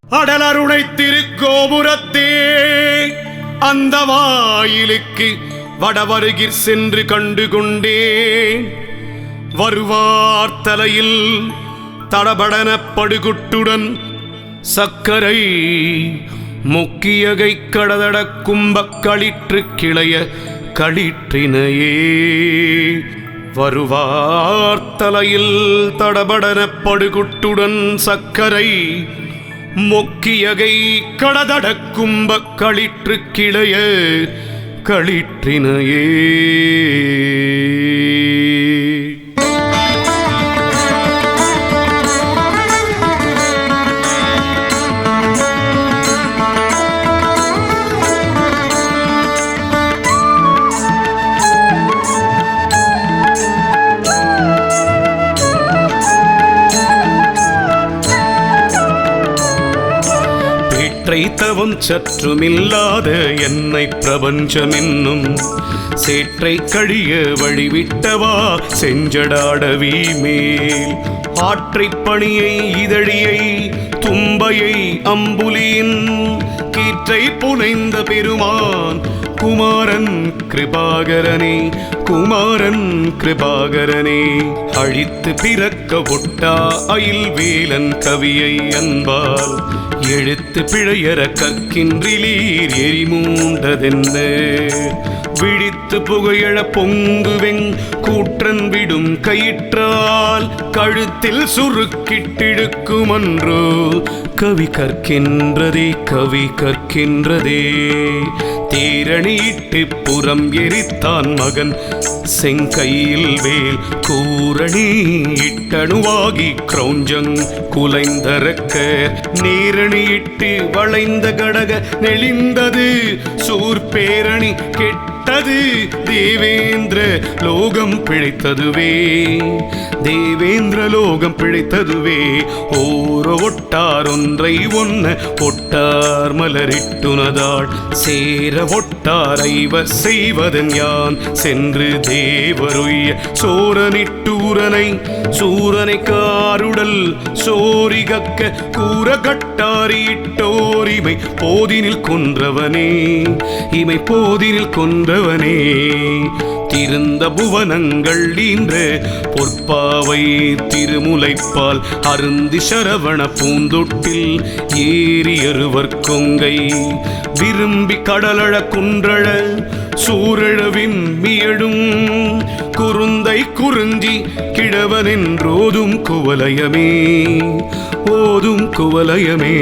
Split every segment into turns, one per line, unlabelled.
அடலருணை திருக்கோபுரத்தே அந்த வாயிலுக்கு வடவருகிற் சென்று கண்டு கொண்டேன். வருவார் தலையில் தடபடன படுகுட்டுடன் சக்கரை முக்கியகை கடதட கும்பக் களிற்று கிளைய களிற்றினையே. வருவார் தலையில் தடபடன படுகுட்டுடன் சக்கரை மொக்கியகை கடதட கும்பக் களிற்று கிளைய களிற்றினையே. தவம் சற்றுமில்லாத என்னை பிரபஞ்சமென்னும் சேற்றை கழிய வழிவிட்டவா செஞ்சடாடவி மேல் ஆற்றை பணியை இதழியை தும்பையை அம்புலியின் கீற்றை புனைந்த பெருமான் குமாரன் கிருபாகரனே குமாரன் கிருபாகரனே. அழித்து பிறக்க ஒட்டா அயில் வேலன் கவியை அன்பால் எழுத்து பிழையற கற்கின்றிலீர் எரிமூண்டதென்ன விழித்து புகையழ பொங்குவெங் கூற்றன் விடும் கயிற்றால் கழுத்தில் சுருக்கிட்டிழுக்குமன்றோ கவி கற்கின்றதே கவி கற்கின்றதே. தேரணியிட்டு புறம் எரித்தான் மகன் செங்கையில் வேல் கூரணி இட்டணுவாகி கிரௌஞ்சங் குலைந்தரக்க நேரணியிட்டு வளைந்த கடக நெளிந்தது சூர்பேரணி கெட்டது தேவேந்திர லோகம் பிழைத்ததுவே தேவேந்திர லோகம் பிழைத்ததுவே. ஓர ஒட்டார் ஒன்றை ஒன்ன ஒட்டார் மலரிட்டுனதாள் சேர ஒட்டார் ஐவர் செய்வதன் யான் சென்று தேவருய்ய சோரனிட்டூரனை சூரனை காருடல் சோரிகக்க கூற கட்டாரியிட்டோர் இமை போதினில் கொன்றவனே இமை போதினில் கொன்றவனே. திருந்த புவனங்கள் ஈன்ற பொற்பாவை திருமுலைப்பால் அருந்தி சரவண பூந்தொட்டில் ஏறியருவர் கொங்கை விரும்பி கடலழ குன்றழ சூரழவின் மியடும் குருந்தை குறிஞ்சி கிழவனென்றோதும் குவலயமே ஓதும் குவலயமே.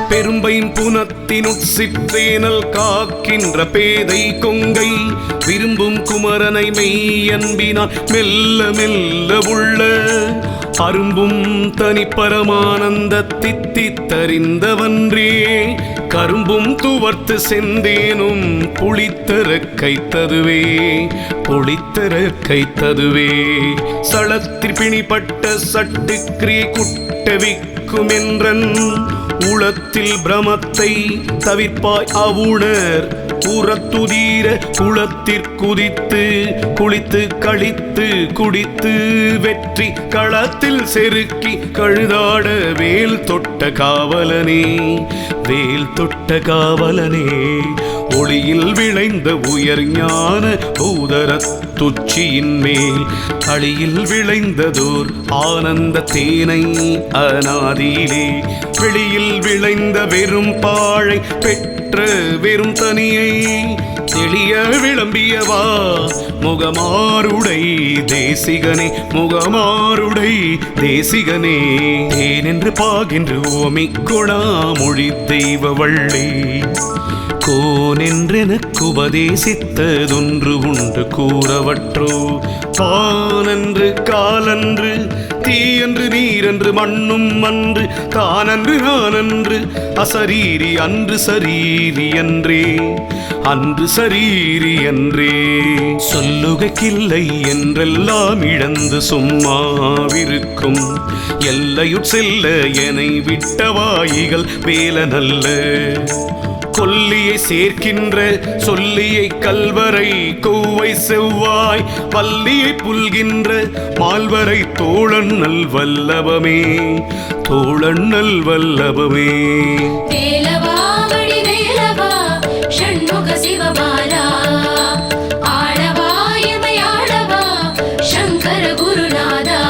பெரும்பையின் புனத்தினுட்சிற்றேனல் காக்கின்ற பேதை கொங்கை விரும்பும் குமரனை மெய்யன்பினால் மெல்ல மெல்ல உள்ள அரும்பும் தனி பரமானந்த தித்தித்தறிந்தவன்றே கரும்பும் துவர்த்து செந்தேனும் புளித்தர கைத்ததுவே புளித்தர கைத்ததுவே. சளத்திற் பிணிப்பட்ட சட்டுக்கிரியை குட்டவிக்குமென்றன் உளத்தில் பிரமத்தை தவிர்ப்பாய் அவுணர் புறத்துதீர குளத்திற்குதித்து குளித்து கழித்து குடித்து வெற்றி களத்தில் செருக்கி கழுதாட வேல் தொட்ட காவலனே வேல் தொட்ட காவலனே. ஒளியில் விளைந்த உயர் ஞான பூதரத்துச்சியின் மேல் அழியில் விளைந்ததோர் ஆனந்த தேனை அநாதியிலே வெளியில் விளைந்த வெறும் பாழை பெற்ற வெறும் தனியை தெளிய விளம்பியவா முகமாருடை தேசிகனே முகமாருடை தேசிகனே. தேனென்று பாகின்று ஓமிக்கொணா மொழி தெய்வ வள்ளி கோன் என்றெனக்கு உபதேசித்ததொன்று உண்டு கூறவற்றோ வானன்று காலன்று தீயன்று நீரன்று மண்ணும் அன்று தானன்று நானன்று அசரீரி அன்று சரீரி என்றே அன்று சரீரி என்றே சொல்லுகைக்கில்லை என்றெல்லாம் இழந்து சும்மாவிருக்கும் எல்லையுட் செல்ல எனை விட்ட வாயிகள் வேலனல்ல கொல்லியை சேர்க்கின்ற சொல்லியை கல்வரை கோவை செவ்வாய் பல்லியை புல்கின்ற மால்வரை தோழன் நல் வல்லபமே தோழன் நல் வல்லபமே
வேலவா வடிவேலவா ஷண்முக சிவபாலா ஆளவா எமையாளவா சங்கர குருநாதா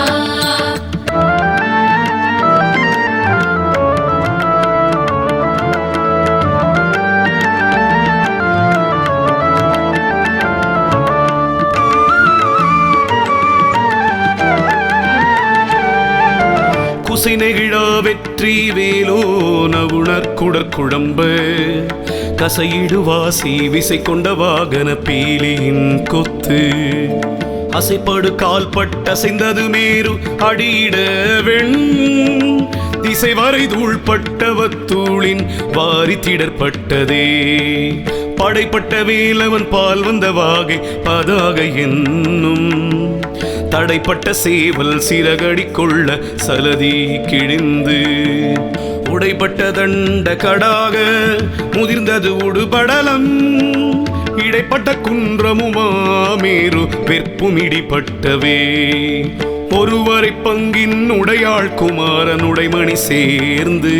குசைநெகிழா வெற்றி வேலோ நவுணர் குடற்குழம்ப கசையிடுவாசி விசை கொண்ட வாகன பீலியின் கொத்து அசைப்படு கால்பட்ட அசைந்தது மேரு அடியிட வெண் திசை வரை தூள்பட்டவத்தூளின் வாரி திடற்பட்டதே படைப்பட்ட வேலவன் பால் வந்த வாகை பதாக என்னும் தடைப்பட்ட சேவல் சிறகடி கொள்ள சலதி கிழிந்து உடைப்பட்ட தண்ட கடாக முதிர்ந்தது உடுபடலம் இடைப்பட்ட குன்றமுமாமேரு வெற்பும் இடிப்பட்டவே ஒருவரை பங்கின் உடையாள் குமாரன் உடைமணி சேர்ந்து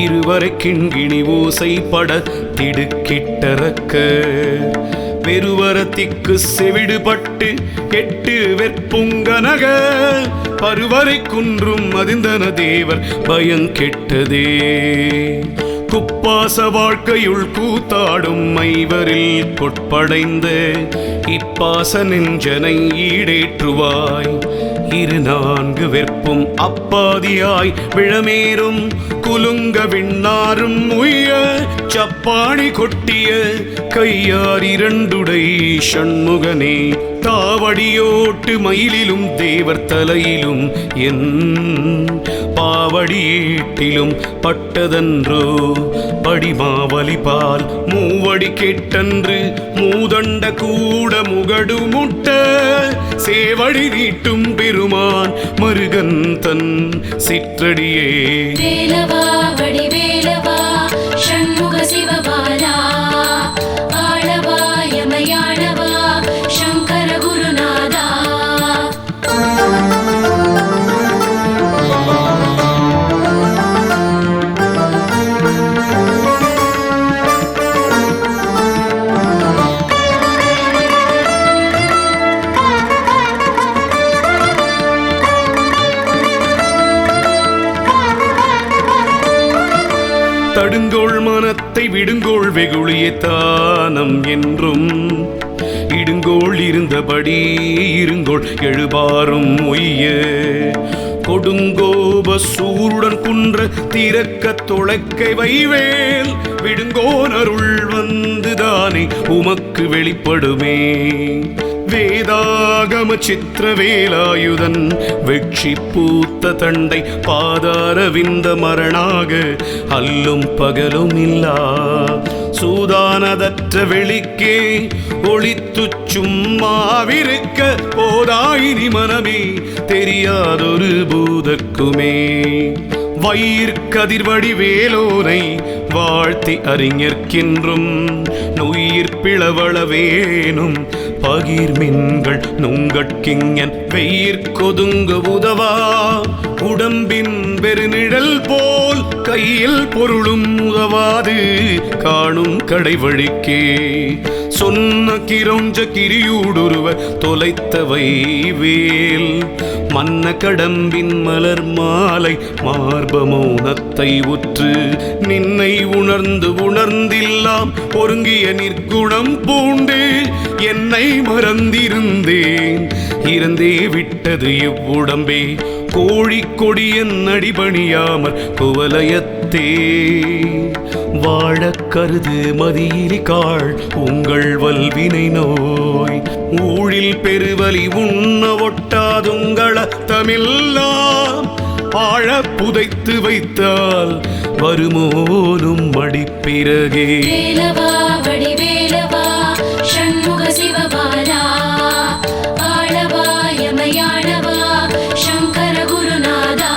இருவரை கிண்கிணி ஓசைப்பட திடுக்கிட்டறக்க பெருவரத்திக்கு செவிடுபட்டு கெட்டு வெற்புங்கனக பருவரை குன்றும் அதிர்ந்தன தேவர் பயங்கெட்டதே குப்பாச வாழ்க்கையுள் கூத்தாடும் மைவரில் கொட்படைந்த இப்பாச நெஞ்சனை ஈடேற்றுவாய் இரு நான்கு வெற்பும் அப்பாதியாய் விழமேறும் குலுங்க விண்ணாரும் உய்ய சப்பாணி கொட்டிய கையார் இரண்டுடை ஷண்முகனே தாவடியோட்டு மயிலிலும் தேவர் தலையிலும் என் பாவடியேட்டிலும் பட்டதன்றோ படிமாவலிபால் மூவடி கேட்டன்று மூதண்ட கூட முகடு முட்ட சேவடி நீட்டும் பெருமான் மருகன் தன் சிற்றடியே
வேலவா வடிவேலவா ஷண்முக சிவபாலா ஆளவா எமையாளவா சங்கர குருநாதா
தடுங்கோள் மனத்தை விடுங்கோள் வெகுளிய தானம் என்றும் இடுங்கோள் இருந்தபடி இருங்கோள் எழுபாரும் ஒய்ய கொடுங்கோப சூருடன் குன்ற திறக்க தொலைக்கை வைவேல் விடுங்கோன் அருள் வந்துதானே உமக்கு வெளிப்படுமே வேதாகம சித்திரவேலாயுதன் வெட்சி பூத்த தண்டை பாதாரவிந்த மரணாக அல்லும் பகலும் இல்லா சூதானதற்ற வெளிக்கே ஒளித்துச் சும்மாவிருக்க போதாயினி மனமே தெரியாதொரு பூதக்குமே வயிற்கதிர்வடி வேலோனை வாழ்த்தி அறிஞர்க்கின்றும் நுயிர் பிளவள வேணும் பகிர்மின்கள் நுங்கட்கிங்கன் வெயிற்கொதுங்க உதவா உடம்பின் பெருநிழல் போல் கையில் பொருளும் உதவாது காணும் கடைவழிக்கே சொன்ன கிரௌஞ்ச கிரியூடுருவ தொலைத்தவை வேல் மன்ன கடம்பின் மலர் மாலை மார்பமௌனத்தை உற்று நின்னை உணர்ந்து உணர்ந்தில்லாம் ஒருங்கிய நிற்குணம் பூண்டு என்னை மறந்திருந்தேன் இருந்தே விட்டது இவ்வுடம்பே கோழி கொடியன் அடிபணியாமற் குவலயத் வைத்தே வாழக் கருது மதியிலிக்காள் உங்கள் வல்வினை நோய் ஊழில் பெருவலி உண்ண ஒட்டாதுங்கள தமிழ்லாம் ஆழ புதைத்து வைத்தால் வருமோனும் மடிப்பிறகே
வேலவா வடிவேலவா ஷண்முக சிவபாலா ஆளவா யமயானவா சங்கர குருநாதா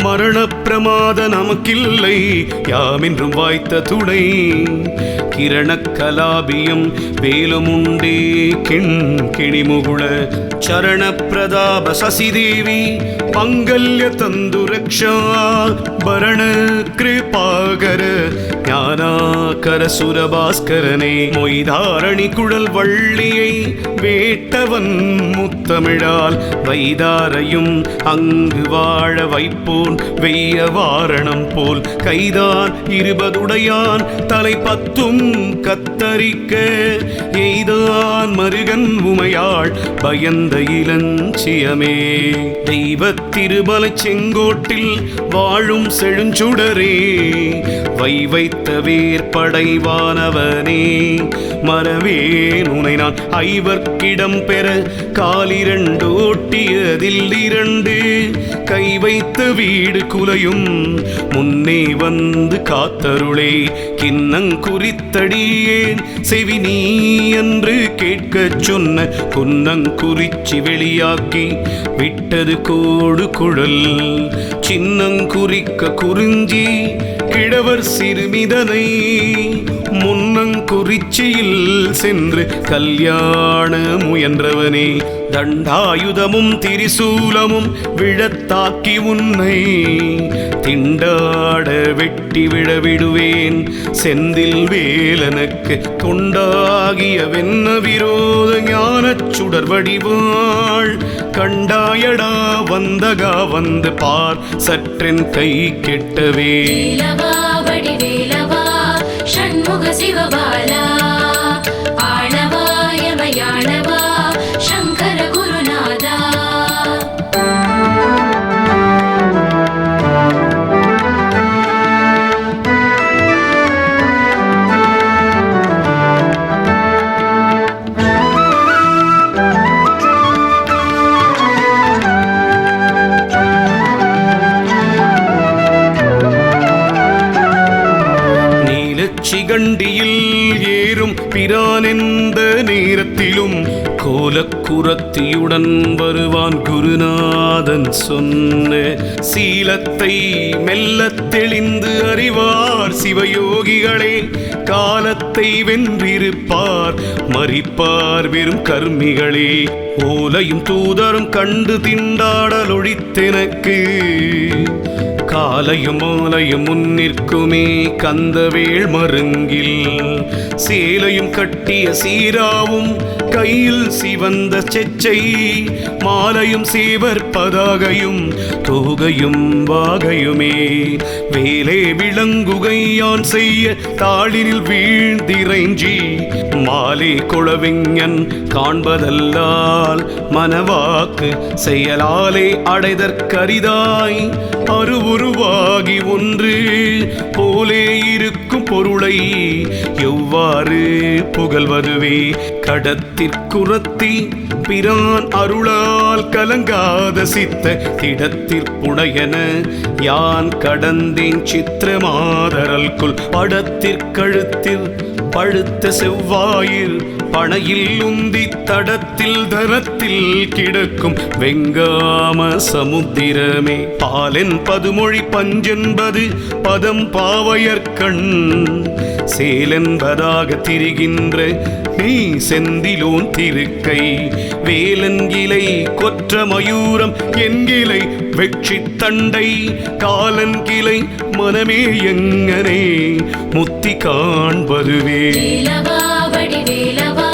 மரண பிரமாத நமக்கில்லை யாமென்றும் வாய்த்த துணை கிரண கலாபியம் வேலுமுண்டே கிணிமுகுள சரண பிரதாப சசிதேவி மங்கல்ய தந்து ரக்ஷா பரண கிருபாகர ஞானாகர சுரபாஸ்கரனே மொய்தாரணி குழல் வள்ளியை வேட்டவன் முத்தமிழால் வைதாரையும் அங்கு வாழ வைப்போன் வெய்ய வாரணம் போல் கைதான் 20 தலை 10 கத்தரிக்க எய்தான் மருகன் உமையாள் பயந்த இளஞ்சியமே தெய்வ திருமலை செங்கோட்டில் வாழும் செழுஞ்சுடரே வைத்த வேற்படைவானவனே மறவேன் உனை நான் ஐவர்க்கிடம் பெற காலிரண்டு ஓட்டியதில் 2 கை வைத்த வீடு குலையும் முன்னே வந்து காத்தருளே கிண்ணங்குறித்தடியேன் செவி நீ என்று கேட்கச் சொன்ன குன்னங்குறிச்சி வெளியாக்கி விட்டது கோடு குழல் சின்னங்குறிக்க குறிஞ்சி கிழவர் சிறுமிதனை முன்னங்குறிச்சியில் சென்று கல்யாண முயன்றவனே தண்டாயுதமும் திரிசூலமும் விழத்தாக்கி உன்னை திண்டாட வெட்டி விடுவேன் செந்தில் வேலனுக்கு கொண்டாகிய வெண்ண விரோத ஞானச் சுடர் வடிவாள் கண்டாயடா வந்தகா வந்து பார் சற்றென் கை கெட்டவே
வேலவா வடிவேலவா ஷண்முக சிவபாலா ஆளவா யமயானவா சங்கர குருநாதா
சிகண்டியில் ஏறும் பிரான் எந்த நேரத்திலும் கோலக்குரத்தியுடன் வருவான் குருநாதன் சொன்ன சீலத்தை மெல்லத் தெளிந்து அறிவார் சிவயோகிகளே காலத்தை வென்றிருப்பார் மறிப்பார் வெறும் கர்மிகளே ஓலையும் தூதரும் கண்டு திண்டாடலொழித்தெனக்கு காலையும் மாலையும் முன்னிற்குமே கந்தவேள் மருங்கில் சேலையும் கட்டிய சீராவும் கையில் சிவந்த செச்சை மாலையும் சேவர் பதாகையும் தோகையும் வாகையுமே வேலே விளங்குகையான் செய்ய தாளினில் வீழ்ந்திரைஞ்சி மாலே குளவிஞன் காண்பதல்லால் மனவாக்கு செயலாலே அடைதற்கரிதாய் அருவுருவாகி ஒன்று போலே இருக்கும் பொருளை எவ்வாறு புகழ்வதுவே கடத்திற்குரத்தி பிரான் அருளால் கலங்காத சித்த திடத்திற்புடையன யான் கடந்தேன் சித்திரமாதரல்குள் படத்திற்கழுத்தில் பழுத்த செவ்வாயில் பனையில் உந்தி தடத்தில் தரத்தில் கிடக்கும் வெங்காம சமுத்திரமே பாலென் பதுமொழி பஞ்சென்பது பதம் பாவையர்கண் சேலென்பதாக திரிகின்ற நீ செந்திலோன் திருக்கை வேலன் இலை கொற்ற மயூரம் என்கிளை வெற்றி தண்டை காலன் கிளை மனமே எங்கனே முத்தி காண்பதுவே
வேலவா வடிவேலவா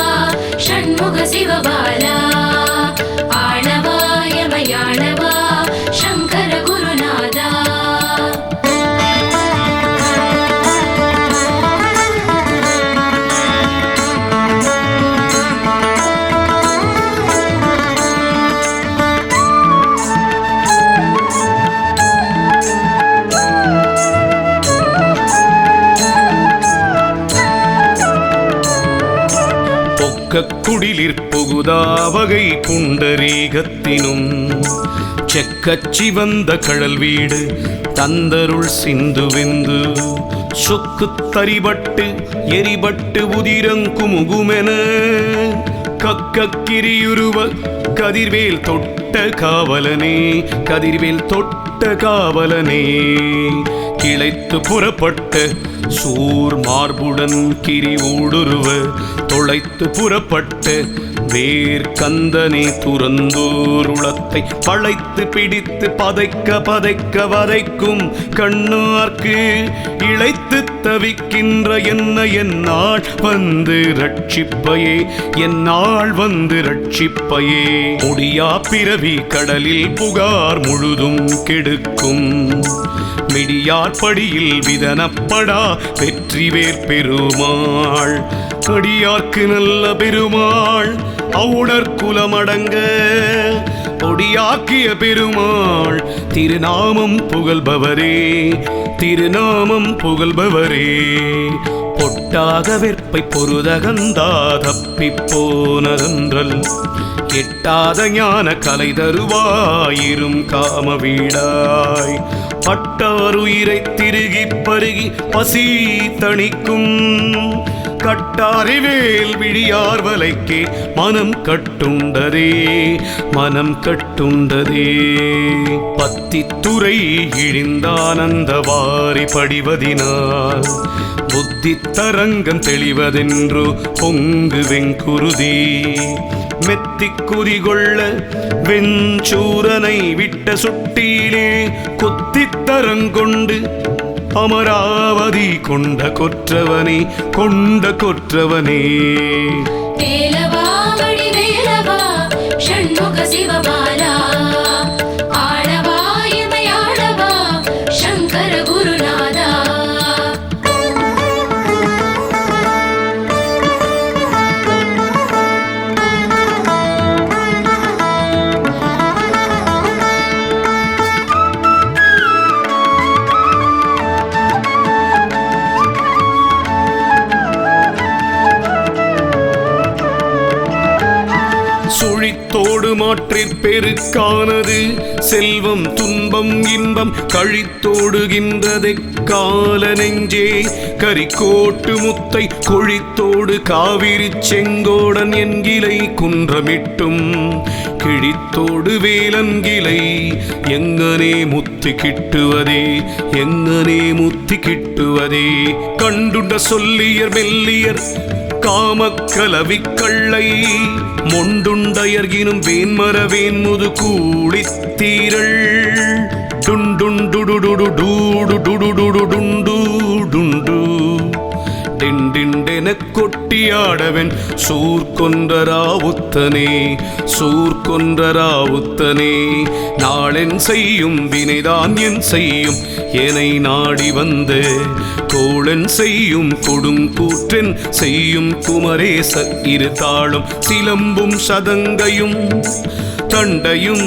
ஷண்முக சிவபாலா
சொக்கக்குடிலிற் புகுதாவகை புண்டரீகத்தினும் செக்கச் சிவந்த கடல் வீடு தந்தருள் சிந்துவெந்து சொக்குத் தரிபட்டு எரிபட்டு உதிரங்குமுகுமென கக்கக்கிரியுருவ கதிர்வேல் தொட்ட காவலனே, கதிர்வேல் தொட்ட காவலனே, கிளைத்து புறப்பட்ட சூர் மார்புடன் கிரி ஊடுருவ தொலைத்து புறப்பட்ட வேர் கந்தனே துறந்தோருளத்தை பழைத்து பிடித்து பதைக்க பதைக்க வதைக்கும் கண்ணார்க்கு இழைத்து தவிக்கின்ற என்ன என்னால் வந்து ரட்சிப்பையே, என்னால் வந்து ரட்சிப்பையே. முடியா பிறவி கடலில் புகார் முழுதும் கெடுக்கும் மிடியார் படியில் விதனப்படா வெற்றிவேற் பெருமாள், அடியார்க்கு நல்ல பெருமாள் அவுணர் குலமடங்க ஒடியாக்கிய பெருமாள் திருநாமம் புகழ்பவரே, திருநாமம் புகழ்பவரே. பொட்டாக வெற்பை பொருதகந்தா தப்பிப் போனதன்றல் எட்டாத ஞான கலை தருவாயிரும் காம வீடாய் பட்டாருயிரை திருகி பருகி பசி தணிக்கும் கட்டாரிவேல் விழியார் வலைக்கே மனம் கட்டுண்டதே, மனம் கட்டுண்டதே. பத்தித்துறை இழிந்தானந்த வாரி படிவதினால் புத்தி தரங்கம் தெளிவதென்று பொங்கு வெங்குருதி மெத்திக் குறிகொள்ள வெஞ்சூரனை விட்ட சுட்டியிலே கொத்தித் தரங்கொண்டு அமராவதி கொண்ட கொற்றவனே, கொண்ட கொற்றவனே.
வேலவா வடிவேலவா ஷண்முக சிவபாலா ஆளவா இமையாளவா சங்கர குருநாதா.
சுழித்தோடு மாற்றிற் பெருக்கானது செல்வம் துன்பம் இன்பம் கழித்தோடுகின்றதை கால நெஞ்சே கரிக்கோட்டு முத்தை கொழித்தோடு காவிரி செங்கோடன் என்கிளை குன்றமிட்டும் கிழித்தோடு வேலன்கிளை எங்கனே முத்தி கிட்டுவதே, எங்கனே முத்தி கிட்டுவதே. கண்டுண்ட சொல்லியர் மெல்லியர் காமக்கலவிக்கள்ளை மொண்டுண்டயர்கினும் வேன்மர வேன்முது கூளித்தீரள் டுண்டுண்டுடுடுடு டூடு டுடுடுடு டுண்டு டுண்டு டிண்டிண்டென கொட்டியாடவன் சூர்கொன்றராவுத்தனே, சூர்கொன்றராவுத்தனே. நாளென் செய்யும் வினைதான் என் செய்யும் என்னை நாடி வந்து கோளன் செய்யும் கொடுங்கூற்றன் செய்யும் குமரேச இரு தாளும் சிலம்பும் சதங்கையும் தண்டையும்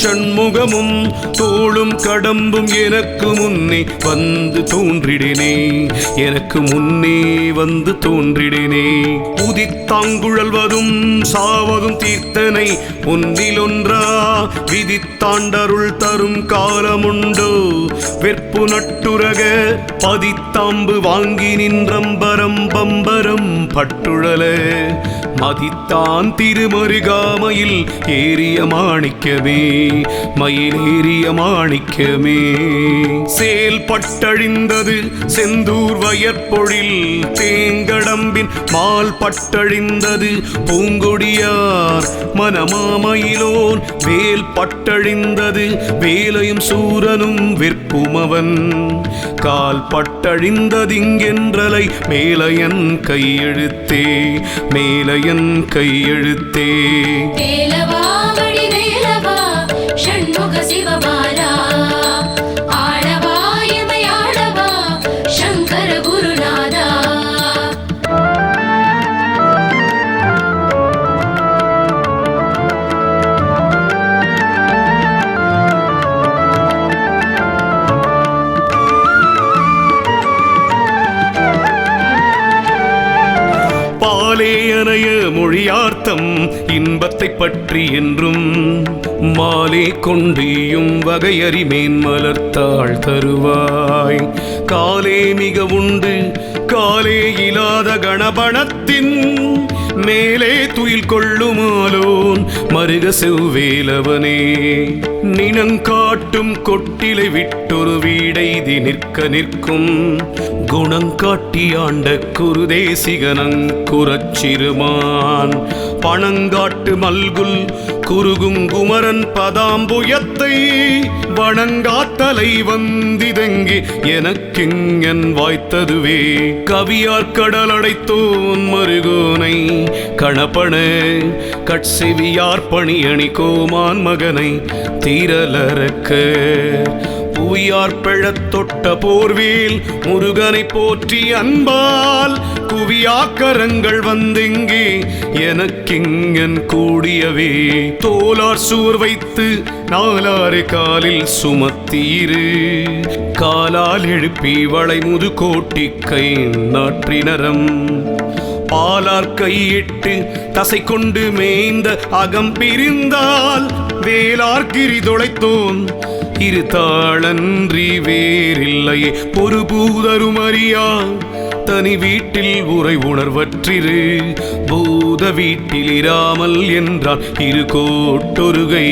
ஷண்முகமும் தோளும் கடம்பும் எனக்கு முன்னே வந்து தோன்றிடினே, எனக்கு முன்னே வந்து தோன்றிடினே. உதித்தாங்குழல்வதும் சாவதும் தீர்த்தனை ஒன்றிலொன்றா விதித்தாண்டருள் தரும் காலமுண்டோ வெற்பு நட்டுரக பதித்தாம்பு வாங்கி நின்றம்பரம் பம்பரம் பட்டுழல மதித்தான் திருமருகாமையில் ஏறிய மாணிக்கமே, மயில் ஏறிய மாணிக்கமே. சேல் பட்டழிந்தது செந்தூர் வயற்பொழில் தேங்கடம்பின் மால் பட்டழிந்தது பூங்கொடியார் மனமாமயிலோன் வேல் பட்டழிந்தது வேலையும் சூரனும் விற்புமவன் கால் பட்டழிந்ததிங்கென்றலை மேலையன் கையெழுத்தே, மேலையன் கையெழுத்தே.
வேலவா வடிவேலவா ஷண்முக சிவபாலா ஆளவா இமையாளவா சங்கர குருநாதா.
ஆலே அணைய மொழியார்த்தம் இன்பத்தை பற்றி என்றும் மாலே கொண்டியும் வகையறிமேன் மலர்த்தாள் தருவாய். காலே மிக உண்டு காலே இலாத கணபணத்தின் மேலே துயில் கொள்ளுமாலோன் மருக செவ்வேலவனே. நினங்காட்டும் கொட்டிலை விட்டொரு வீடைதி நிற்க நிற்கும் குணங்காட்டி ஆண்ட குருதேசிகனங்குரச்சிறுமான் பணங்காட்டு மல்குல் குருகும் குமரன் பதாம்புயத்தை வணங்காத்தலை வந்திதெங்கே எனக்கிங்கன் வாய்த்ததுவே. கவியார் கடல் அடைத்தோன் மருகோனை கணப்பன கட்செவியார் பணியணி கோமான் மகனை தீரலறக்க புவியார் பெழத் தொட்ட போர்வேல் முருகனை போற்றி அன்பால் குவியாக்கரங்கள் வந்தெங்கே எனக்கிங்கன் கூடியவே. தோலார் சூர் வைத்து நாலாறு காலில் சுமத்தீரு காலால் எழுப்பி வளை முது கோட்டி கை நாற்றினரம் பாலார் கையிட்டு தசை கொண்டு மேய்ந்த அகம் பிரிந்தால் வேளார் கிரி தொலைத்தோன் இரு தாளன்றி வேறில்லையே. ஒரு பூதருமறியா தனி வீட்டில் உரை உணர்வற்றிரு பூத வீட்டில் இராமல் என்றான் இரு கோட்டொருகை.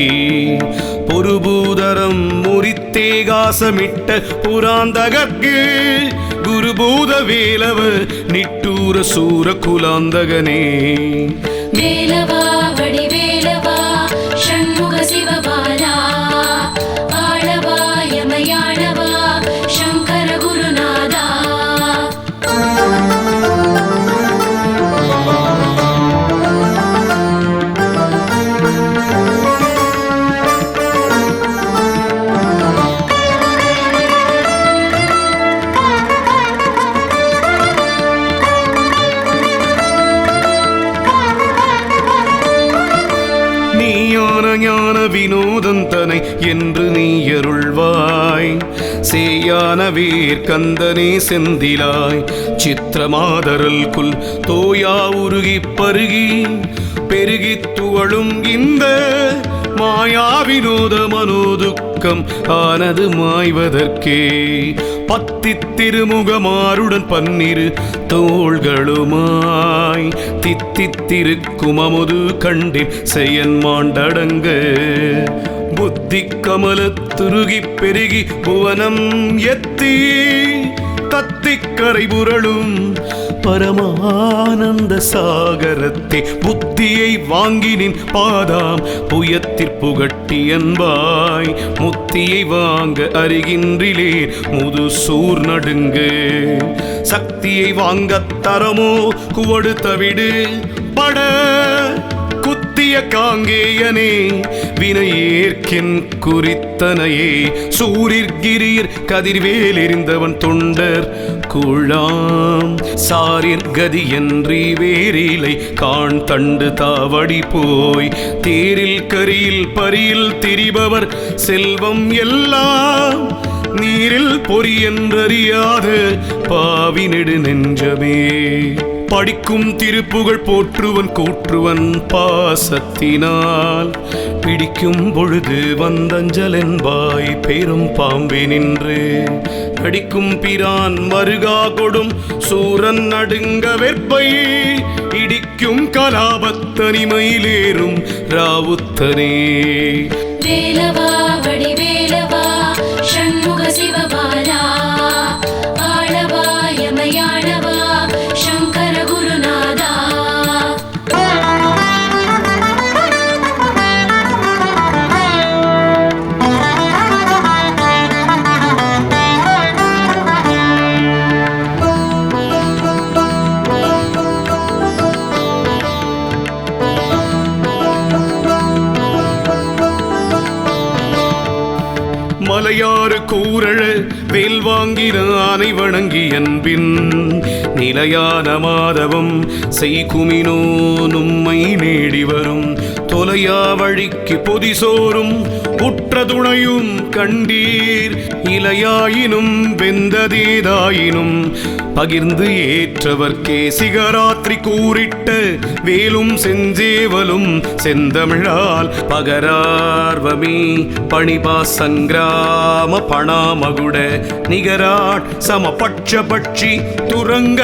பொறுபூதரம் முறித்தேகாசமிட்ட புராந்தகற்கு குருபூத வேலவ நிட்டூர சூர குலாந்தகனே.
வேலவா வடிவேலவா ஷண்முக சிவபாலா ஆளவா யமயாளவா சங்கர குருநாதா.
ஞான வினோதந்தனை என்று நீ அருள்வாய். சேயான வேர்கந்தனே செந்திலாய் சித்திரமாதரல் குல் தோயா உருகி பருகி பெருகி துவளும் இந்த மாயா வினோத மனோதுக்கம் ஆனது மாய்வதற்கே. பத்தி திருமுகமாருடன் பன்னிரு தோள்களுமாய் தித்தித்திருக்கும் அமுது கண்டின் செயன் மாண்டடங்க புத்தி கமல துருகி பெருகி புவனம் எத்தி தத்திக்கரை புரளும் பரமானந்த சாகரத்தை புத்தியை வாங்கினின் பாதாம் புயத்திற் புகட்டி என்பாய். முத்தியை வாங்க அறிகின்றிலே முது சூர் நடுங்கு சக்தியை வாங்கத் தரமோ குவடு தவிடு பட குத்திய காங்கேயனே வினை ஏற்கின் குறித்தனையே. சூரிர்கிரீர் கதிர்வேல் எறிந்தவன் தொண்டர் குழாம் சாரிர் கதி என்றி வேறிலை காண் தண்டு தாவடி போய் தேரில் கரியில் பரியில் திரிபவர் செல்வம் எல்லாம் நீரில் பொறி என்றறியாத பாவி நெடு நெஞ்சமே. படிக்கும் திருப்புகழ் போற்றுவன் கூற்றுவன் பாசத்தினால் பிடிக்கும் பொழுது வந்தஞ்சல் என்பாய் பேரும் பாம்பே நின்று கடிக்கும் பிரான் மருகா கொடும் சூரன் நடுங்க வெற்பை இடிக்கும் கலாபத்தனிமையிலேறும் ராவுத்தனே.
வேலவா வடிவேலவா ஷண்முக சிவபாலா ஆளவா யமயாளவா சங்கர குருநாதா.
மலையாறு கூரழ வேல் வாங்கின ஆனை வணங்கி அன்பின் நிலையான மாதவம் செய்குமினோ நும்மை நேடி வரும் தொலையா வழிக்கு பொதிசோறும் உற்ற துணையும் கண்டீர் இலையாயினும் வெந்ததேதாயினும் பகிர்ந்து ஏற்றவர்க்கே சிகராத்திரி கூறிட்ட வேலும் செஞ்சேவலும் செந்தமிழால் பகரார்வமி பணிபா சங்கிராம பணாமகுட நிகராட் சமபட்ச பட்சி துரங்க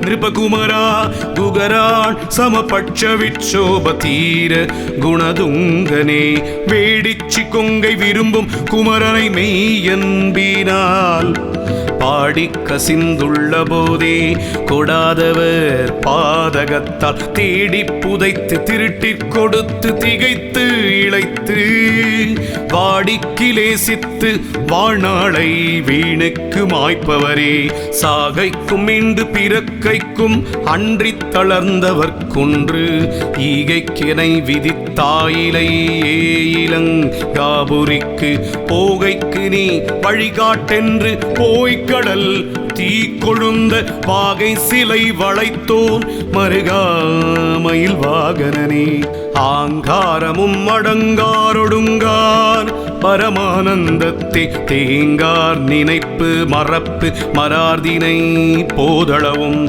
நிருபகுமரா குகராட் சமபட்ச விட்சோப தீர குணதுங்கனே வேடிச்சி கொங்கை விரும்பும் குமரனை மெய்யன்பினால் பாடி கசிந்துள்ள போதே கொடாதவர் பாதகத்தால் தேடி புதைத்து திருட்டிற் கொடுத்து திகைத்து இழைத்து வாடி கிலேசித்து வாழ்நாளை வீணுக்கு மாய்ப்பவரே சாகைக்கும் மீண்டு பிறக்கைக்கும் அன்றி தளர்ந்தவர் குன்று ஈகைக்கிணை விதித்தாயிலை ஏயிலங்காபுரிக்கு போகைக்கு நீ வழிகாட்டென்று போய்க்கடல் தீ கொழுந்த வாகை சிலை வளைத்தோன் மருகாமையில் வாகனனே ஆங்காரமும் அடங்காரொடுங்கார் பரமானந்தத்தை தேங்கார் நினைப்பு மறப்பு மரார்தினை போதளவும்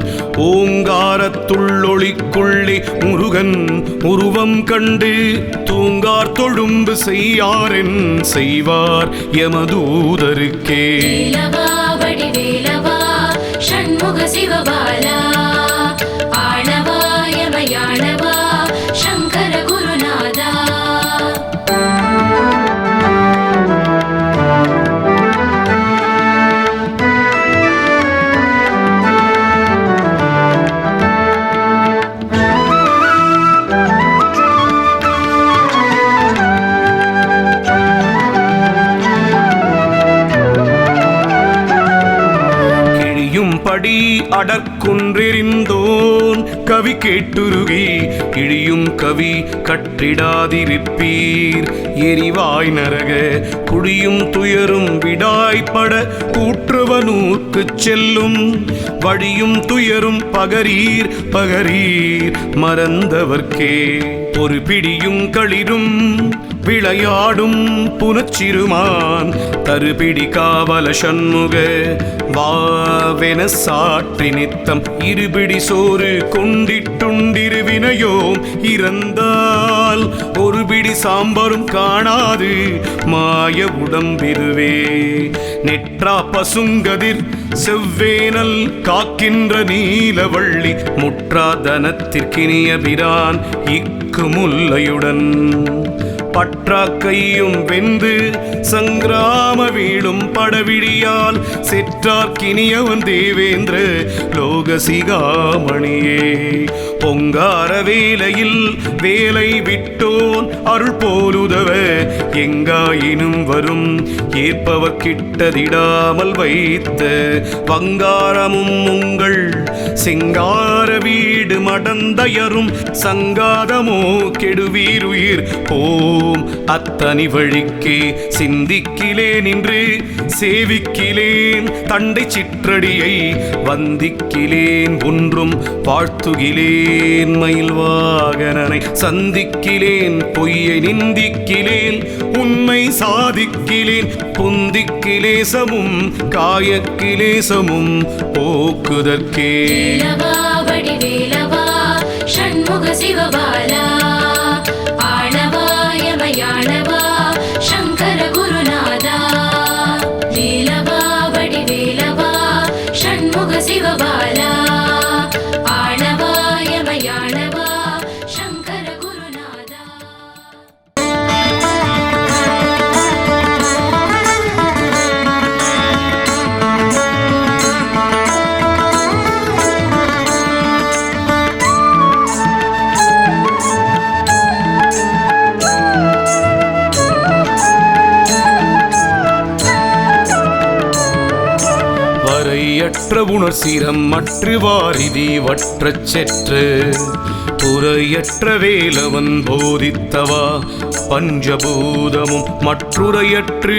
ஓங்காரத்துள்ளொளிக்குள்ளே முருகன் உருவம் கண்டு தூங்கார் தொழும்பு செய்யாரென் செய்வார் யமதூதருக்கே
வேலவா ஷண்முக சிவபாலா ஆளவா யமயாளவா சங்கர குருநாதா
படி அடற்குன்றெறிந்தோன் கவி கேட்டுருகி இழியும் கவி கற்றிடாதிருப்பீர் எரிவாய் நரக குடியும் துயரும் விடாய்ப்பட கூற்றுவனூர்க்கு செல்லும் வழியும் துயரும் பகரீர் பகரீர் மறந்தவர்க்கே ஒரு பிடியும் களிரும் விளையாடும் புனச்சிறுமான் தருபிடி காவல சண்முக வாவென சாற்றி நித்தம் இருபிடி சோறு கொண்டிட்டுண்டிரு வினையோம் இறந்தால் ஒரு பிடி சாம்பரும் காணாது மாய உடம்பிருவே நெற்றா பசுங்கதிர் செவ்வேனல் காக்கின்ற நீலவள்ளி முற்றா தனத்திற்கினிய பிரான் இக்கு முல்லையுடன் பற்றா கையும் வெந்து சங்கிராம வீடும் படவிழியால் செற்றார்க்கினியவன் தேவேந்திர லோகசிகாமணியே பொங்கார வேலையில் வேலை விட்டோன் அருள் போலுதவ எங்காயினும் வரும் ஏற்பவர் கிட்டதிடாமல் வைத்த வங்காரமும் உங்கள் சிங்கார வீடு மடந்தயரும் சங்காதமோ கெடுவீருயிர் போம் அத்தனி வழிக்கே சிந்திக்கிலேன் என்று சேவிக்கிலேன் தண்டை சிற்றடியை வந்திக்கிலேன் ஒன்றும் வாழ்த்துகிலேன் மயில் வாகனனை சந்திக்கிலேன் பொய்யை நிந்திக்கிலேன் உண்மை சாதிக்கிலேன் புந்திக்கிலேசமும் காயக்கிலேசமும் போக்குதற்கே
வேலவா ஷண்முக சிவபாலா ஆளவா யமயாளவா சங்கர குருநாதா வேலவா ஷண்முக சிவபாலா ஆளவா யமயாளவா சங்கர குருநாதா
வரையற்ற உணர் சீரம் மற்று வாரிதி வற்றச் செற்று புறையற்ற வேலவன் போதித்தவா பஞ்சபூதமும் மற்றுரையற்று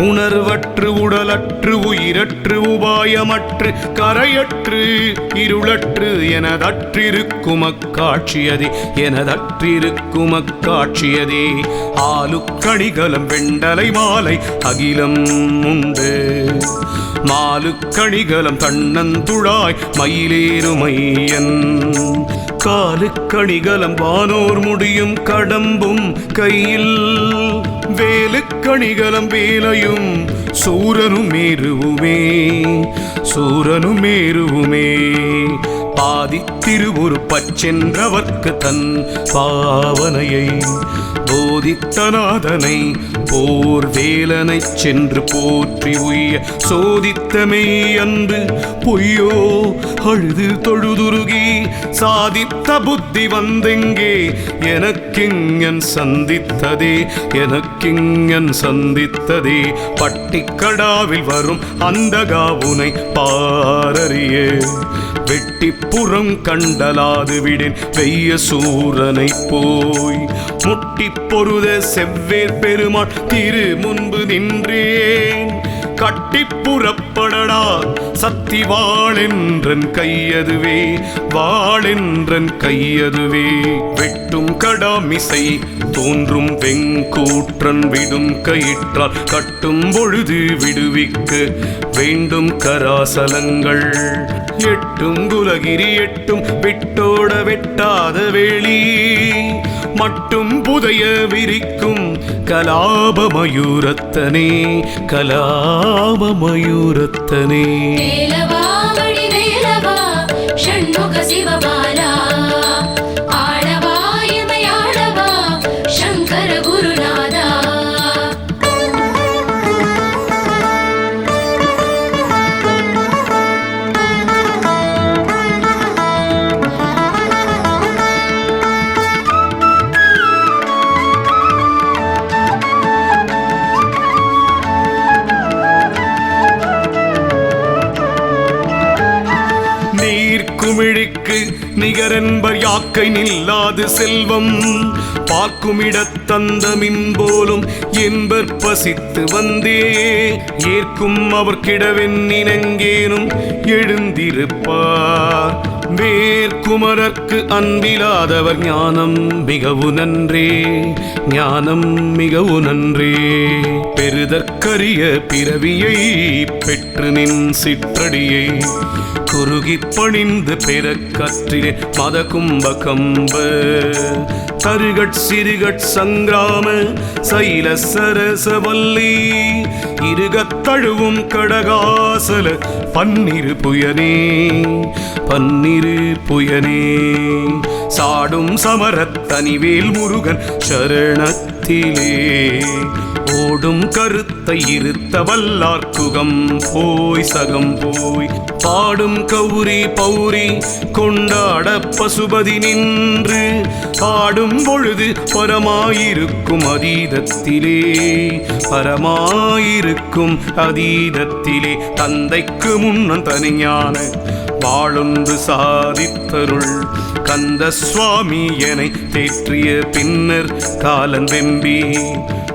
உணர்வற்று உடலற்று உயிரற்று உபாயமற்று கரையற்று இருளற்று எனதற்றிருக்கும் அக்காட்சியதே எனதற்றிருக்கும் அக்காட்சியதே ஆலுக்கணிகலம் வெண்டலை மாலை அகிலம் உண்டு மாலுக்கணிகலம் தன்னந்துழாய் மயிலேறுமையன் காலுக்கணிகலம் வானோர் முடியும் கடம்பும் கையில் வேலுக்கணிகலம் வேலையும் சூரனுமேருவுமே சூரனுமேருவுமே பாதித்திருவொரு பச்சென்றவர்க்கு தன் பாவனையை போதித்தநாதனை போர் வேலனை சென்று போற்றி உய்ய சோதித்தமை அன்று பொய்யோ அழுது தொழுதுருகி சாதித்த புத்தி வந்தெங்கே எனக்கிங்கன் சந்தித்ததே எனக்கிங்கன் சந்தித்ததே பட்டிக்கடாவில் வரும் அந்த காவுனை பாரறிய வெட்டிப்புறம் கண்டலாது விடேன் வெய்ய சூரனை போய் முட்டி பொருத செவ்வேர் பெருமாள் திரு முன்பு நின்றேன் கட்டி புறப்படடா சத்தி வாளென்றன் கையதுவே வாளென்றன் கையதுவே வெட்டும் கடாமிசை தோன்றும் வெங்கூற்றன் விடும் கயிற்றால் கட்டும் பொழுது விடுவிக்க வேண்டும் கராசலங்கள் எட்டும் குலகிரி எட்டும் விட்டோட வெட்டாத வேளி மட்டும் புதைய விரிக்கும் கலாபமயூரத்தனே கலாபமயூரத்தனே
வேலவா வடிவேலவா ஷண்முக சிவபாலா ஆளவா எமையாளவா சங்கர குருநாதா
குமிழிக்கு நிகரென்பர் யாக்கை நில்லாது செல்வம் பார்க்குமிடத்தந்தமின் போலும் என்பர் பசித்து வந்தே ஏற்கும் அவர் கிடவென்னினங்கேனும் எழுந்திருப்பார் வேர்க்குமரர்க்கு அன்பிலாதவர் ஞானம் மிகவும் நன்றே ஞானம் மிகவும் நன்றே பெறுதற்கரிய பிறவியை பெற்று நின் சிற்றடியை குறுகி பணிந்து பெற கற்றிலே மத கும்ப கம்ப தருகட் சிறுகட் சங்கிராம சைல சரசவல்லி இருகத் தழுவும் கடகாசல பன்னிரு புயனே பன்னிரு புயனே சாடும் சமரத்தனிவேல் முருகன் சரணத்திலே ஓடும் கருத்தை இருத்த வல்லார்க்குகம் போய் சகம் போய் பாடும் கௌரி பௌரி கொண்டாட பசுபதி நின்று பாடும் பொழுது பரமாயிருக்கும் அதீதத்திலே பரமாயிருக்கும் அதீதத்திலே தந்தைக்கு முன்னன் தனிஞான வாழொன்று சாதித்தருள் கந்த சுவாமி எனை தேற்றிய பின்னர் காலன் வெம்பி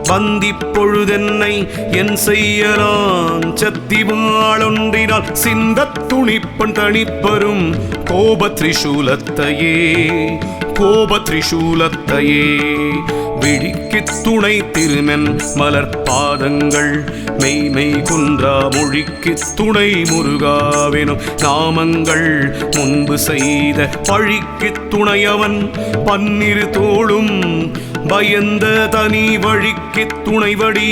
வந்தி பொழுதென்னை என் செய்யலாம் சத்தி வாழொன்றினால் சிந்தத் துணிப்பன் தனிப்பரும் கோப திரிசூலத்தையே கோப திரிசூலத்தையே விழிக்கு துணை திருமென் மலர் பாதங்கள் மெய்மை குன்றா மொழிக்கு துணை முருகாவெனும் நாமங்கள் முன்பு செய்த பழிக்கு துணையவன் பன்னிரு தோளும் பயந்த தனி வழிக்கு துணைவடி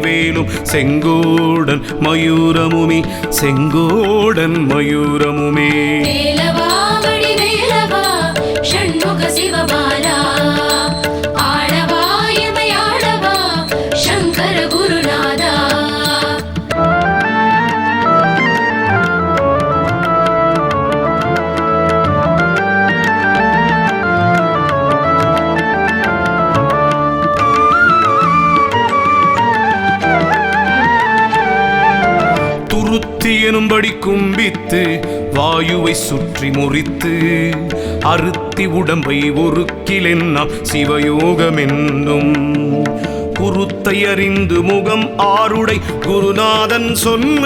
வேலும் செங்கோடன் மயூரமுமே செங்கோடன் மயூரமுமே
வேலவா வடிவேலவா ஷண்முக சிவபாலா ஆளவா எமையாளவா சங்கர குருநாதா
திருவடி கும்பித்து வாயுவை சுற்றி முறித்து அறுத்தி உடம்பை ஒரு கிளென்னாம் சிவயோகமென்னும் குருத்தை அறிந்து முகம் ஆருடை குருநாதன் சொன்ன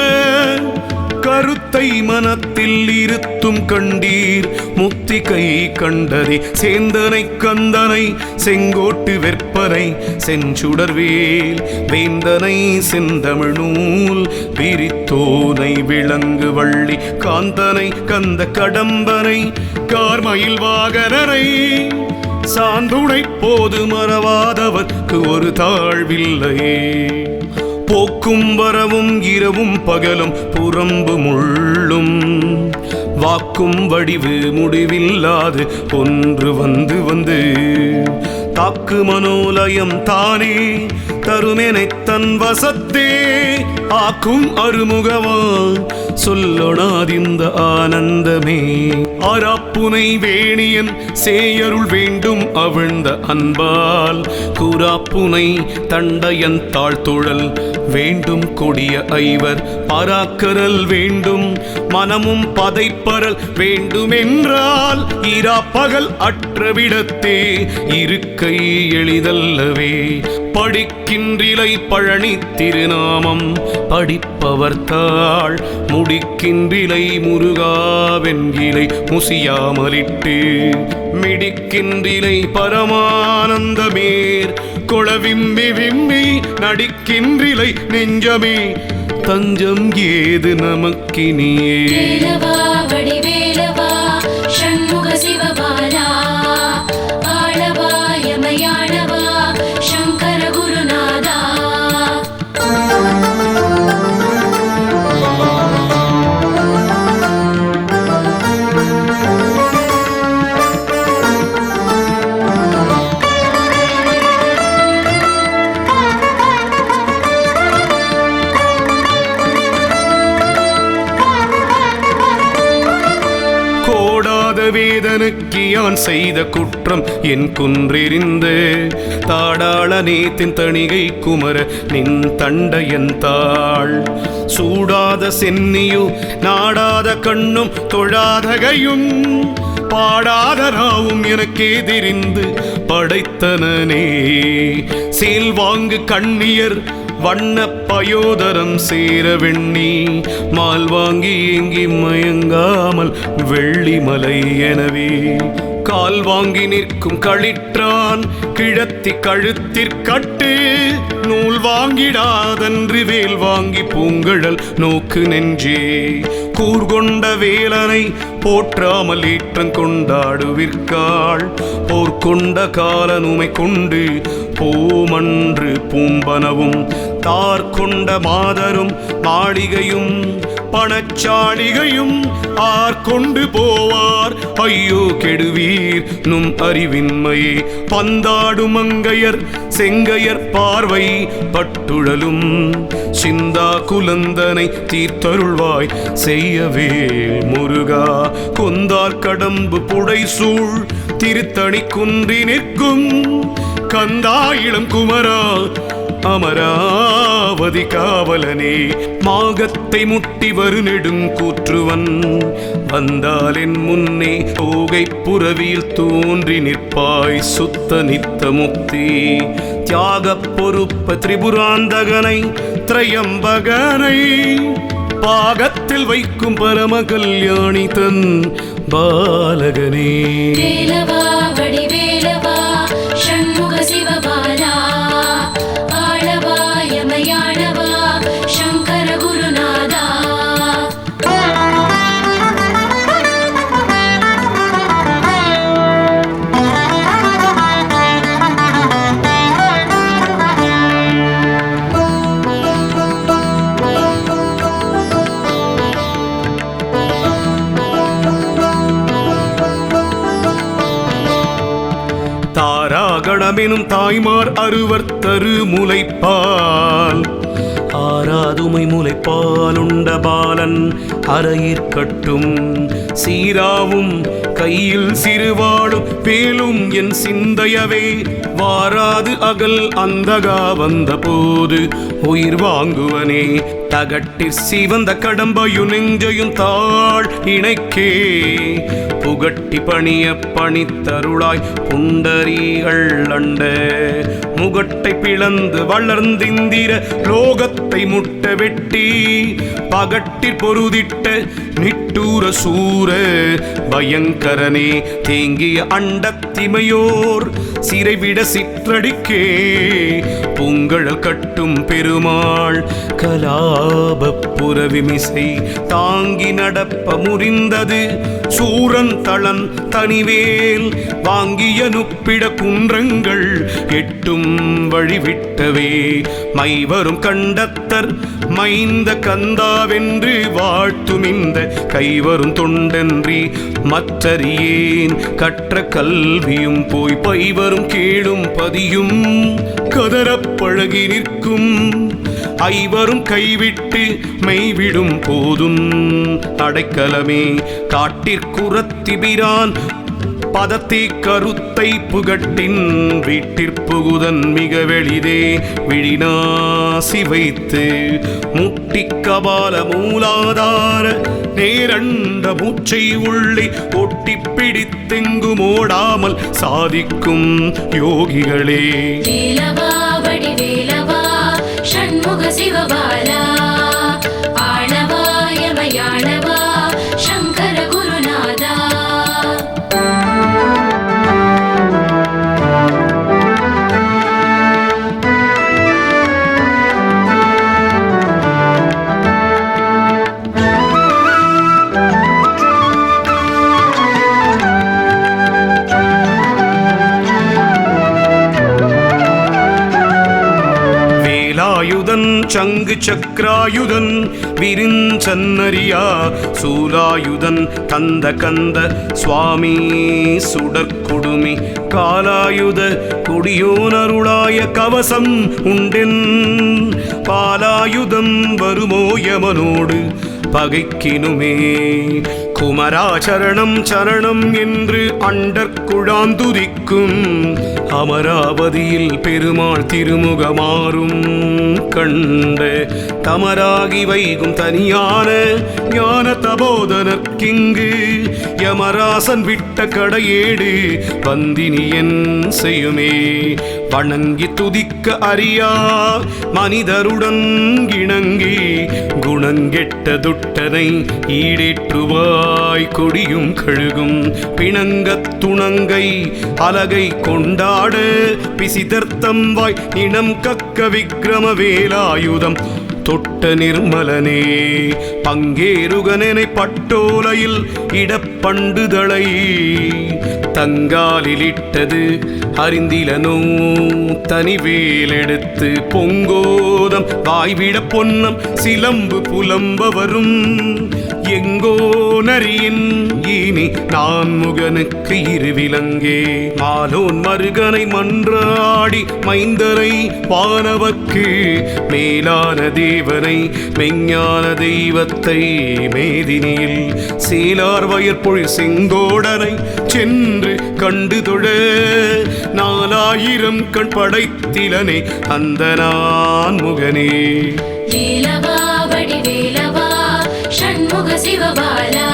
கருத்தை மனத்தில் இருத்தும் கண்டீர் முத்தி கை கண்டதே சேந்தனை கந்தனை செங்கோட்டு வெற்பனை செஞ்சுடர்வேல் வேந்தனை செந்தமிழ் நூல் பிரித்தோனை விலங்கு வள்ளி காந்தனை கந்த கடம்பனை கார்மயில் வாகனனை சாந்துணை போது மறவாதவர்க்கு ஒரு தாழ்வில்லையே போக்கும் வரவும் இரவும் பகலும் புறம்பு முள்ளும் வாக்கும் வடிவு முடிவில்லாது ஒன்று வந்து வந்து தாக்கு மனோலயம் தானே தருமெனை தன் வசத்தே ஆக்கும் அருமுகவா சொல்லொணாதிந்த ஆனந்தமே ஆராப்புனை வேணியன் சேயருள் வேண்டும் அவிழ்ந்த அன்பால் கூராப்புனை தண்டையன் தாழ்த்துழல் வேண்டும் கொடிய ஐவர் பாராக்கரல் வேண்டும் மனமும் பதைப்பரல் வேண்டுமென்றால் இராப்பகல் அற்றவிடத்தே இருக்கை எளிதல்லவே படிக்கின்றிலை பழனி திருநாமம் படிப்பவர் தாள் முடிக்கின்றிலை முருகாவென்கிலை முசியாமலிட்டு மிடிக்கின்றிலை பரமானந்தமேர் கொளவிம்பி விம்பி நடிக்கின்றிலை நெஞ்சமே தஞ்சம் ஏது நமக்கினியே
வேலவா வடிவேலவா ஷண்முக சிவபாலா ஆளவா யமயாளவா சங்கர குருநாதா
வேதனுக்கு யான் செய்த குற்றம் என் குன்றெறிந்து தாடாள நேத்தின் தணிகை குமர நின் தண்டையன் தாள் சூடாத சென்னியு நாடாத கண்ணும் தொழாதகையும் பாடாத ராவும் எனக்கு எதிரிந்து படைத்தனனே சேல் வாங்கு கண்ணியர் வண்ண பயோதரம் சேர வெண்ணி மால் வாங்கி ஏங்கி மயங்காமல் வெள்ளிமலை எனவே கால் வாங்கி நிற்கும் களிற்றான் கிழத்தி கழுத்திற்கட்டு நூல் வாங்கிடாதன்று வேல் வாங்கி பூங்கழல் நோக்கு நெஞ்சே கூர்கொண்ட வேலனை போற்றாமல் ஏற்றங் கொண்டாடுவிற்காள் போர்க்கொண்ட காலனுமை கொண்டு போமன்று பூம்பனவும் தார்கொண்ட மாதரும் மாளிகையும் பணச்சாளிகையும் ஆர்கொண்டு போவார் ஐயோ கெடுவீர் நும் அறிவின்மையே பந்தாடு மங்கையர் செங்கையர் பார்வை பட்டுழலும் சிந்தா குலந்தனை தீர்த்தருள்வாய் செய்யவே முருகா கொந்தார் கடம்பு புடைசூழ் திருத்தணி குன்றி நிற்கும் கந்தா இளம் குமரா அமராவதி காவலனே மாகத்தை முட்டி வரு நெடுங்கூற்றுவன் வந்தால் என் முன்னே தோகை புறவியில் தோன்றி நிற்பாய் சுத்த நித்த முக்தி தியாக பொறுப்ப திரிபுராந்தகனை திரையம்பகனை பாகத்தில் வைக்கும் பரம கல்யாணி தன் பாலகனே
வேலவா வடிவேலவா ஷண்முக சிவபாலா ஆளவா யமயாளவா சங்கர குருநாதா
தாராகணமெனும் தாய்மார் அறுவர் தரு முலைப்பால் ஆராதுமை முலைப்பால் உண்ட பாலன் அறையிற்கட்டும் சீராவும் கையில் சிறுவாடும் பேலும் என் சிந்தையவே வாராது அகல் அந்தகா வந்த போது உயிர் வாங்குவனே தகட்டிற் சிவந்த கடம்பையும் நெஞ்சையும் தாழ் இணைக்கே புகட்டி பணிய பணித்தருளாய் புண்டரீகள் அண்ட முகட்டை பிளந்து வளர்ந்திந்திர லோகத்தை முட்ட வெட்டி பகட்டிற் பொருதிட்ட நிட்டூர சூர பயங்கரனே தேங்கிய அண்டத்திமையோர் சிறைவிட சிற்றடிக்கே பூங்கழல் கட்டும் பெருமாள் கலாபப் புறவிமிசை தாங்கி நடப்ப முறிந்தது சூரன் தளன் தனிவேல் வாங்கிய நுப்பிட குன்றங்கள் எட்டும் வழிவிட்டவே மைவரும் கண்டத்தர் மைந்த கந்தாவென்று வாழ்த்துமிந்த கைவரும் தொண்டன்றி மற்றறியேன் கற்ற கல்வியும் போய் பைவரும் கேளும் பதியும் கதறப் பழகி நிற்கும் ஐவரும் கைவிட்டு மெய்விடும் போதும் அடைக்கலமே காட்டிற்குரத்திபிரான் பதத்தை கருத்தை புகட்டின் வீட்டிற்புகுதன் மிக வெளிதே விழினாசி வைத்து முட்டிக்கபால மூலாதார நேரண்ட மூச்சை உள்ளே ஒட்டி பிடித்தெங்கும் ஓடாமல் சாதிக்கும் யோகிகளே.
வேலவா வடிவேலவா ஷண்முக சிவபாலா ஆளவா யமயாளவா சங்கர குருநாதா.
சங்கு சக்ராயுதன் விரிஞ்சன்னரியா சூலாயுதன் கந்த கந்த சுவாமி சுடற்குடுமி காலாயுத குடியோனருளாய கவசம் உண்டென் பாலாயுதம் வருமோயமனோடு பகைக்கினுமே குமராச்சரணம் சரணம் என்று அண்டற்குழாந்துதிக்கும் அமராவதியில் பெருமாள் திருமுகமாறும் கண்ட தமராகி வைகும் தனியான ஞான தபோதனற்கிங்கு யமராசன் விட்ட கடையேடு வந்தினியன் செய்யுமே வணங்கி துதிக்க அறியா மனிதருடன் இணங்கி குணங்கெட்ட துட்டனை ஈடேற்றுவாய் கொடியும் கழுகும் பிணங்கத் துணங்கை அலகை கொண்டாட பிசிதர்த்தம் வாய் இனம் கக்க விக்ரம வேலாயுதம் தொட்ட நிர்மலனே பங்கேருகனனை பட்டோலையில் இடப்பண்டுதலை தங்காலிலிட்டது அறிந்திலனோ தனிவேலெடுத்து பொங்கோதம் வாய்விட பொன்னம் சிலம்பு புலம்ப வரும் எங்கோ நரியின் இனி நான் முகனுக்கு இருவிலங்கே மாலோன் மருகனை மன்றாடி மைந்தரை வானவர்க்கு மேலான தேவனை மெஞ்ஞான தெய்வத்தை மேதினியில் சீலார் வயற்பொழில் செங்கோடனை சென்று கண்டு தொழ 4000 கண் படைத்திலனே அந்த நான் முகனே.
வேலவா வடிவேலவா ஷண்முக சிவபாலா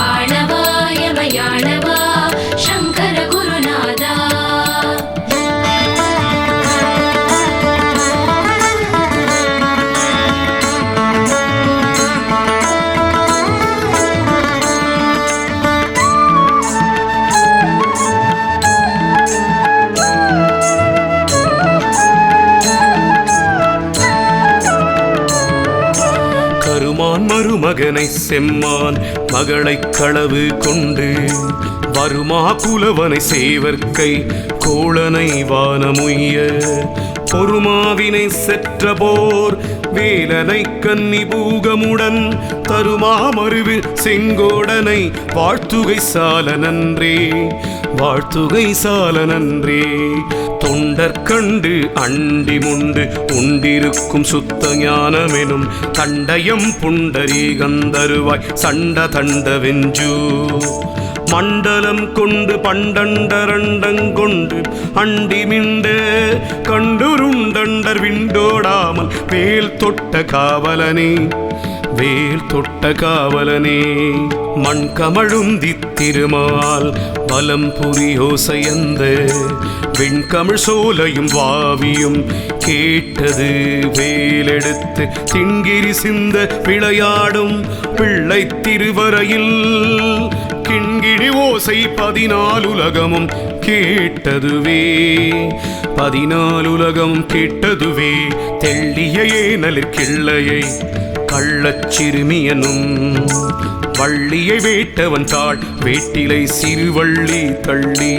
ஆளவா யமயாளவா சங்கர குருநாதா.
மருமகனை செம்மான் மகளை களவு கொண்டு வருமா குலவனை சேவர்க்கை கோளனை வானமுய்ய பொறுமாவினை செற்ற போர் வேலனை கன்னி பூகமுடன் தருமா மருவில் செங்கோடனை வாழ்த்துகை சால நன்றே வாழ்த்துகை சால நன்றே. தொண்டர் கண்டு அண்டி முண்டு உண்டிருக்கும் சுத்த ஞானமெனும் தண்டயம் புண்டரீகந்தருவாய் சண்ட தண்ட வெஞ்சு மண்டலம் கொண்டு பண்டண்டரண்டங்கொண்டு அண்டிமிண்ட கண்டுருண்டண்டர் விண்டோடாமல் வேல் தொட்ட காவலனே வேல் தொட்ட காவலனே மண் கமழுந்தி திருமால் பலம் புரியோசையந்த வெண்கமிழ் சோலையும் வாவியும் கேட்டது வேலெடுத்து திங்கிரி சிந்த விளையாடும் பிள்ளை திருவரையில் கிண்கிணி ஓசை 14 உலகமும் கேட்டதுவே 14 உலகமும் கேட்டதுவே தெள்ளிய ஏனலிற் கிள்ளையை கள்ளச் சிறுமியனும் வள்ளியை வேட்டவன் தாள் வேட்டிலை சிறுவள்ளி தள்ளி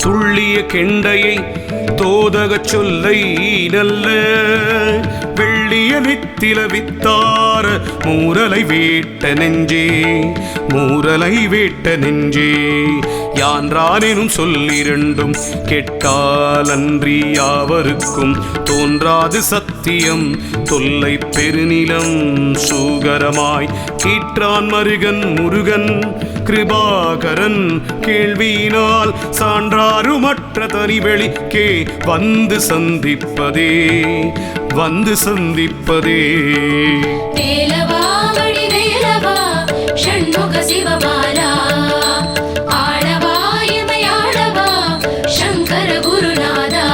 துள்ளிய கெண்டையை தோதகச் சொல்லை நல்ல வெள்ளிய நித்தில வித்தார மூரலை வேட்ட நெஞ்சே மூரலை வேட்ட நெஞ்சே யான்றானெனும் சொல்லிரண்டும் கெட்டால் அன்றி யாவருக்கும் தோன்றாது சத்தியம் தொல்லை பெருநிலம் சூகரமாய் கீற்றான் மருகன் முருகன் கிருபாகரன் கேள்வியினால் சான்றாருமற்ற தனிவெளிக்கே வந்து சந்திப்பதே வந்து சந்திப்பதே
வேலவா வடிவேலவா ஷண்முக சிவபாலா ஆளவா இமையாளவா சங்கர குருநாதா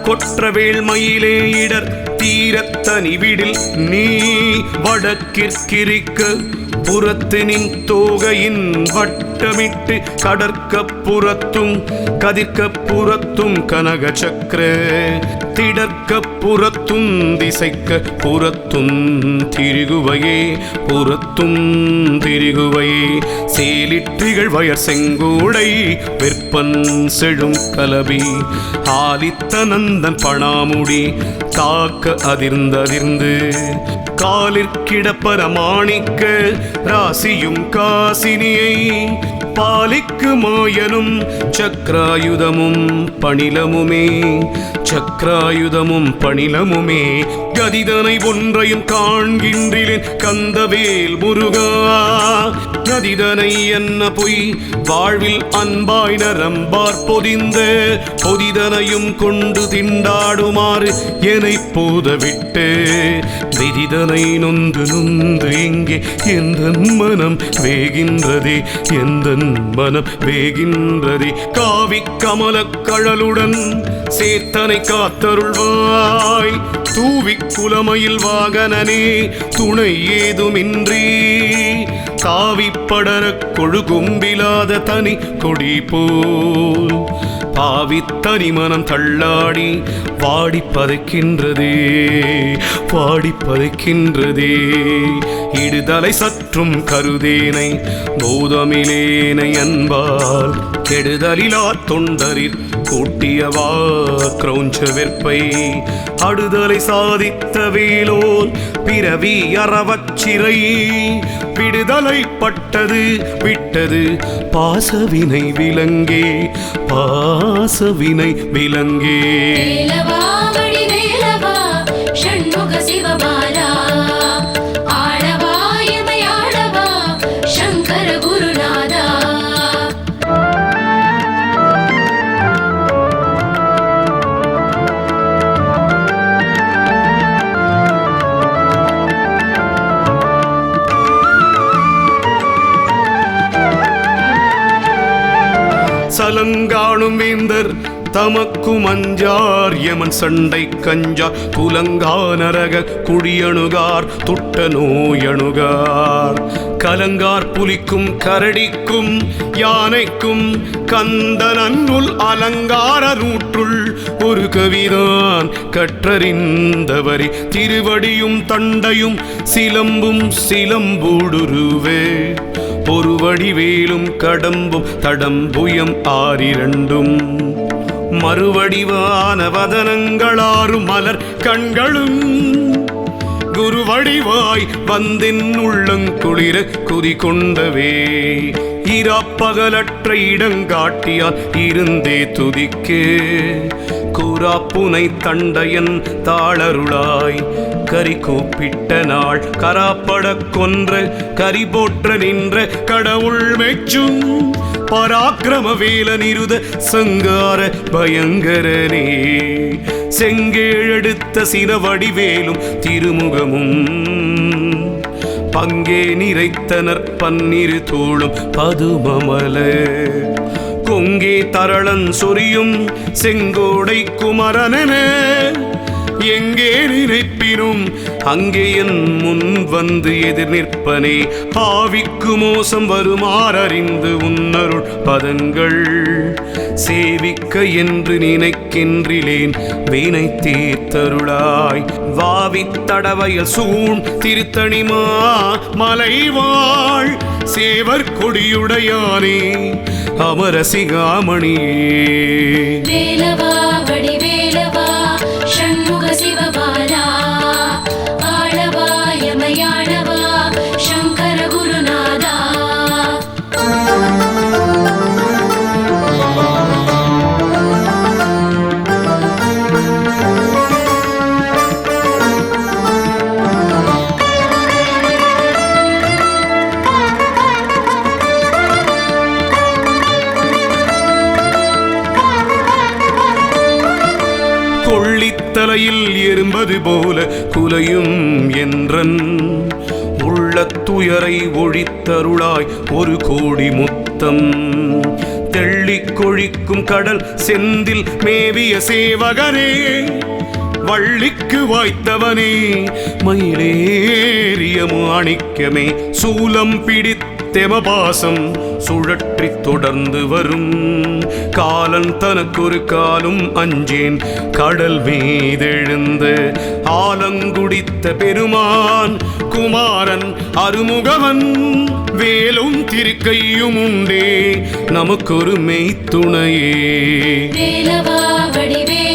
கொற்றவேள் மயிலே இடர் தீரத்தனிவிடில் நீ வடக்கிற்கிரிக்க புறத்து நின் தோகையின் வட்டமிட்டு கடற்கப் புறத்தும் கதிர்க்கப் புறத்தும் கனக சக்கர திடற்கப் புறத்தும் திசைக்க புறத்தும் திரிகுவையே புறத்தும் திரிகுவையே சேலிற்றிகள் வயர் செங்கோடை வெற்பன் செழும் கலபி ஆலித்த நந்தன் பணாமுடி தாக்க அதிர்ந்ததிர்ந்து காலிற்கிடப்பர மாணிக்க ராசியும் காசினியை பாலிக்கு மாயனும் சக்ராயுதமும் பணிலமுமே சக்ராயுதமும் பணிலமுமே கதிதனை ஒன்றையும் காண்கின்றிலேன் கந்தவேல் முருகா கதிதனை என்ன பொய் வாழ்வில் அன்பாய் நரம்பார் பொதிந்த பொதிதனையும் கொண்டு திண்டாடுமாறு என்னை போதவிட்டு விதிதனை நொந்து நொந்து இங்கே எந்த மனம் வேகின்றதே எந்த மனம் வேகின்றதே காவி கமல கழலுடன் சேத்தனை காத்தருள்வாய் தூவி குலமயில் வாகனனே துணை ஏதுமின்றி தாவி படர கொழுகும்பிலாத தனி கொடி போல் பாவித்தனி மனம் தள்ளாடி வாடி பதைக்கின்றதே வாடி பதைக்கின்றதே இடுதலை சற்றும் கருதேனை போதமிலேனை அன்பால் கெடுதலிலா தொண்டரில் கூட்டியவா கிரௌஞ்ச வெற்பை அடுதலை சாதித்த வேலோல் பிறவி அறவச்சிறை விடுதலை பட்டது விட்டது பாசவினை விலங்கே பாசவினை விலங்கே
வேலவா வடிவேலவா ஷண்முக சிவபாலா ஆளவா இமையாளவா சங்கர குருநாதா
சலங்காணும் வேந்தர் தமக்கும் அஞ்சார் யமன் சண்டை கஞ்சா புலங்கா நரக குழியணுகார் துட்ட நோயணுகார் கலங்கார் புலிக்கும் கரடிக்கும் யானைக்கும் கந்தன் அன்னுள் அலங்கார நூற்றுள் ஒரு கவிதான் கற்றறிந்தவரி திருவடியும் தண்டையும் சிலம்பும் சிலம்பூடுருவே ஒரு வடிவேலும் கடம்பும் தடம்புயம் ஆறிரண்டும் மறுவடிவான வதனங்களாரும் மலர் கண்களும் குருவடிவாய் வந்தின் உள்ளங்குளிர குதி கொண்டவே இராப்பகலற்ற இடங்காட்டியால் இருந்தே துதிக்கு கூராப்புனை தண்டையன் தாளருளாய் கரி கூப்பிட்ட நாள் கராப்பட கொன்ற கரி போற்ற நின்ற கடவுள் மெச்சும் பராக்கிரம வேல நிருத சங்கார பயங்கரனே செங்கேழெடுத்த சினவடிவேலும் திருமுகமும் பங்கே நிறைத்தனர் பன்னிரு தோளும் பதுமமல கொங்கே தரளன் சொரியும் செங்கோடை குமரனென எங்கே நினைப்பினும் அங்கே என் முன் வந்து எதிர் நிற்பனே ஆவிக்கு மோசம் வருமாறறிந்து உன்னருள் பதங்கள் சேவிக்க என்று நினைக்கின்றிலேன் வீணை தீர்த்தருளாய் வாவித்தடவையில் சூண் திருத்தணிமா மலைவாழ் சேவர் கொடியுடையானே அமரசிகாமணியே
வேலவா வடிவேலவா ஷண்முக சிவபாலா ஆளவா யமயாளவா சங்கர குருநாதா
கொள்ளித்தலையில் எறும்பது போல குலையும் என்றன் உள்ளத்துயரை ஒழித்தருளாய் ஒரு கோடி முத்தம் தெள்ளிக் கொழிக்கும் கடல் செந்தில் மேவிய சேவகனே வள்ளிக்கு வாய்த்தவனே மயிலேறிய மாணிக்கமே சூலம் பிடித்தெமபாசம் சுழற்றி தொடர்ந்து வரும் காலன் தனக்கொரு காலும் அஞ்சேன் கடல் மீதெழுந்த ஆலங்குடித்த பெருமான் குமாரன் அருமுகவன் வேலும் திருக்கையும் உண்டே நமக்கொரு மெய்த்துணையே
வேலவா வடிவேலவா